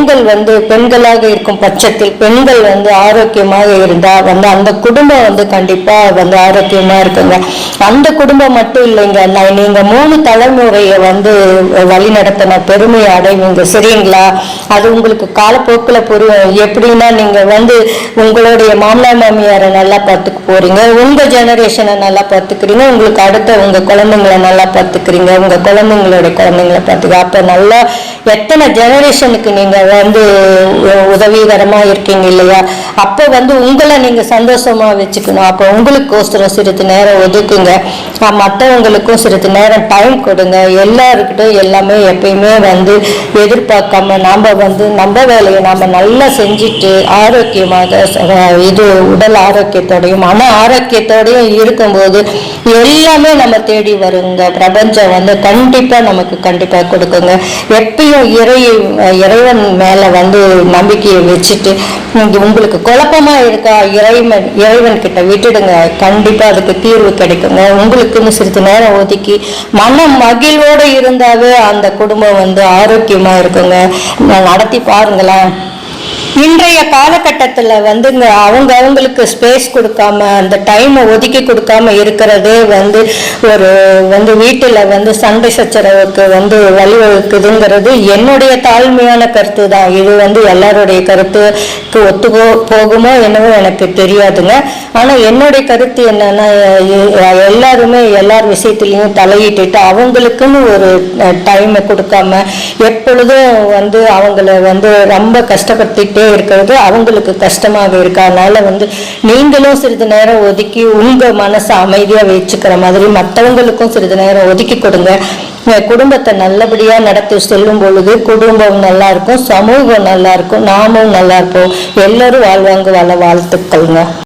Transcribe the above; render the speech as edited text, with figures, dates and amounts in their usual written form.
பெண்கள் பெண்களாக இருக்கும் பட்சத்தில் பெண்கள் ஆரோக்கியமாக இருந்தால் அந்த குடும்பம் கண்டிப்பா ஆரோக்கியமா இருக்குங்க. அந்த குடும்பம் மட்டும் இல்லைங்க, நீங்க 3 தலைமுறையை வழி நடத்தின பெருமை அடைவீங்க. சரிங்களா? அது உங்களுக்கு காலப்போக்கில் புரியும். எப்படின்னா நீங்க உங்களுடைய மாமனார் மாமியாரை நல்லா பார்த்துக்க போறீங்க, உங்க ஜெனரேஷனை நல்லா பார்த்துக்கிறீங்க, உங்களுக்கு அடுத்த உங்க குழந்தைங்களை நல்லா பார்த்துக்கிறீங்க, உங்க குழந்தைங்களோட குழந்தைங்களை பார்த்துக்க. அப்ப நல்லா எத்தனை ஜெனரேஷனுக்கு நீங்க உதவிகரமா இருக்கீங்க இல்லையா? அப்ப உங்களை நீங்க சந்தோஷமா வச்சுக்கணும். அப்ப உங்களுக்கோசரம் சிறிது நேரம் ஒதுக்குங்க, மற்றவங்களுக்கும் சிறிது நேரம் டைம் கொடுங்க. எல்லாருக்கிட்டும் எல்லாமே எப்பயுமே எதிர்பார்க்காம நாம நம்ம வேலையை நாம நல்லா செஞ்சுட்டு ஆரோக்கியமாக உடல் ஆரோக்கியத்தோடையும் மன ஆரோக்கியத்தோடையும் இருக்கும்போது எல்லாமே நம்ம தேடி வருங்க. பிரபஞ்சம் கண்டிப்பா நமக்கு கண்டிப்பா கொடுக்குங்க. எப்பயும் இறைவன் மேல நம்பிக்கையை வச்சுட்டு உங்களுக்கு குழப்பமா இருக்கா, இறைவன் கிட்ட விட்டுடுங்க. கண்டிப்பா அதுக்கு தீர்வு கிடைக்குங்க. உங்களுக்குன்னு சிறிது நேரம் ஒதுக்கி மன மகிழ்வோட இருந்தாவே அந்த குடும்பம் ஆரோக்கியமா இருக்குங்க. நடத்தி பாருங்களேன். இன்றைய காலகட்டத்தில் அவங்களுக்கு ஸ்பேஸ் கொடுக்காம அந்த டைமை ஒதுக்கி கொடுக்காம இருக்கிறதே ஒரு வீட்டில் சண்டை சச்சரவுக்கு வழிவகுக்குதுங்கிறது என்னுடைய தாழ்மையான கருத்து தான். இது எல்லாருடைய கருத்துக்கு ஒத்து போகுமோ என்னவோ எனக்கு தெரியாதுங்க. ஆனால் என்னுடைய கருத்து என்னன்னா, எல்லாருமே எல்லார் விஷயத்துலையும் தலையிட்டு அவங்களுக்குன்னு ஒரு டைமை கொடுக்காம எப்பொழுதும் அவங்கள ரொம்ப கஷ்டப்படுத்திட்டே இருக்கிறது அவங்களுக்கு கஷ்டமாக இருக்கு. அதனால நீங்களும் சிறிது நேரம் ஒதுக்கி உங்க மனசை அமைதியா வச்சுக்கிற மாதிரி மற்றவங்களுக்கும் சிறிது நேரம் ஒதுக்கி கொடுங்க. குடும்பத்தை நல்லபடியா நடத்தி செல்லும் பொழுது குடும்பம் நல்லா இருக்கும், சமூகம் நல்லா இருக்கும், நாமும் நல்லா இருப்போம். எல்லாரும் வாழ்வாங்க. வாழ்த்துக்கள்ங்க.